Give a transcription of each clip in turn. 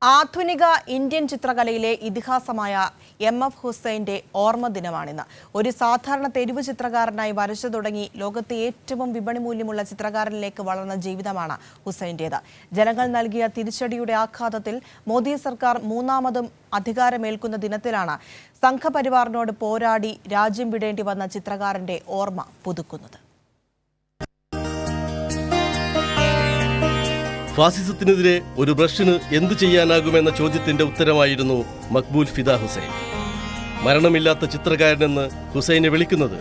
ആധുനിക ഇന്ത്യൻ ചിത്രകലയിലെ ഇതിഹാസമായ എം.എഫ്. ഹുസൈന്റെ ഓർമ്മ ദിനമാണിന്ന്. ഒരു സാധാരണ തെരുവ് ചിത്രകാരനായി വരച്ചു തുടങ്ങി ലോകത്തെ ഏറ്റവും വിപണി മൂല്യമുള്ള ചിത്രകാരനിലേക്ക് വളർന്ന ജീവിതമാണ് ഹുസൈന്റേത്. ജനങ്ങൾ നൽകിയ തിരിച്ചടിയുടെ ആഘാതത്തിൽ മോദി സർക്കാർ മൂന്നാമതും അധികാരമേൽക്കുന്ന ദിനത്തിലാണ് സംഘപരിവാറിനോട് പോരാടി രാജ്യം വിടേണ്ടി വന്ന ചിത്രകാരന്റെ ഓർമ്മ പുതുക്കുന്നത്. ഫാസിസത്തിനെതിരെ ഒരു ബ്രഷിന് എന്തു ചെയ്യാനാകുമെന്ന ചോദ്യത്തിന്റെ ഉത്തരമായിരുന്നു മക്ബൂൽ ഫിദ ഹുസൈൻ. മരണമില്ലാത്ത ചിത്രകാരനെന്ന് ഹുസൈനെ വിളിക്കുന്നത്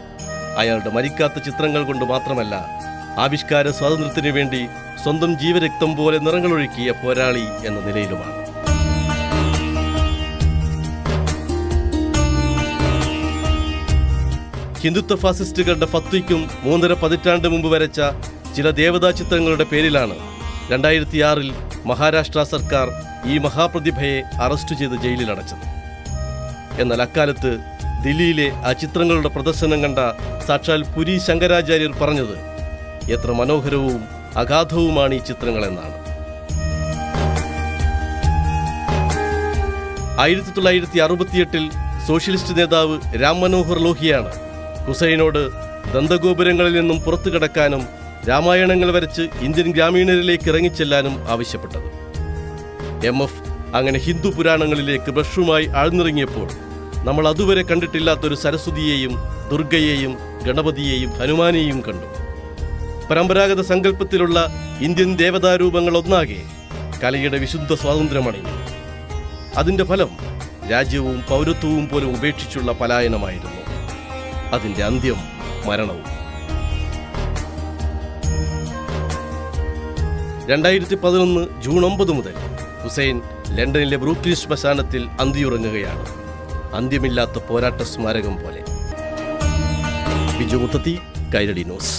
അയാളുടെ മരിക്കാത്ത ചിത്രങ്ങൾ കൊണ്ട് മാത്രമല്ല, ആവിഷ്കാര സ്വാതന്ത്ര്യത്തിനു വേണ്ടി സ്വന്തം ജീവരക്തം പോലെ നിറങ്ങളൊഴുക്കിയ പോരാളി എന്ന നിലയിലുമാണ്. ഹിന്ദുത്വ ഫാസിസ്റ്റുകളുടെ ഫത്വയ്ക്കും 3.5 പതിറ്റാണ്ട് മുമ്പ് വരച്ച ചില ദേവതാ ചിത്രങ്ങളുടെ പേരിലാണ് 2006 മഹാരാഷ്ട്ര സർക്കാർ ഈ മഹാപ്രതിഭയെ അറസ്റ്റ് ചെയ്ത് ജയിലിലടച്ചത്. എന്നാൽ അക്കാലത്ത് ദില്ലിയിലെ ആ ചിത്രങ്ങളുടെ പ്രദർശനം കണ്ട സാക്ഷാൽ പുരി ശങ്കരാചാര്യർ പറഞ്ഞത് എത്ര മനോഹരവും അഗാധവുമാണ് ഈ ചിത്രങ്ങളെന്നാണ്. 1968 സോഷ്യലിസ്റ്റ് നേതാവ് രാം മനോഹർ ലോഹിയാണ് ഹുസൈനോട് ദന്തഗോപുരങ്ങളിൽ നിന്നും പുറത്തു കടക്കാനും രാമായണങ്ങൾ വരച്ച് ഇന്ത്യൻ ഗ്രാമീണരിലേക്ക് ഇറങ്ങിച്ചെല്ലാനും ആവശ്യപ്പെട്ടത്. എം.എഫ്. അങ്ങനെ ഹിന്ദു പുരാണങ്ങളിലേക്ക് ബ്രഷുമായി ആഴ്ന്നിറങ്ങിയപ്പോൾ നമ്മൾ അതുവരെ കണ്ടിട്ടില്ലാത്തൊരു സരസ്വതിയെയും ദുർഗയെയും ഗണപതിയെയും ഹനുമാനെയും കണ്ടു. പരമ്പരാഗത സങ്കല്പത്തിലുള്ള ഇന്ത്യൻ ദേവതാരൂപങ്ങൾ ഒന്നാകെ കലയുടെ വിശുദ്ധ സ്വാതന്ത്ര്യമണിഞ്ഞു. അതിൻ്റെ ഫലം രാജ്യവും പൗരത്വവും പോലും ഉപേക്ഷിച്ചുള്ള പലായനമായിരുന്നു. അതിൻ്റെ അന്ത്യം മരണവും. 2011 ജൂൺ 9 മുതൽ ഹുസൈൻ ലണ്ടനിലെ ബ്രൂക്ലിൻ ശ്മശാനത്തിൽ അന്തിയുറങ്ങുകയാണ്. അന്ത്യമില്ലാത്ത പോരാട്ട സ്മാരകം പോലെ. ബിജു മുത്തത്തി, കൈരളി ന്യൂസ്.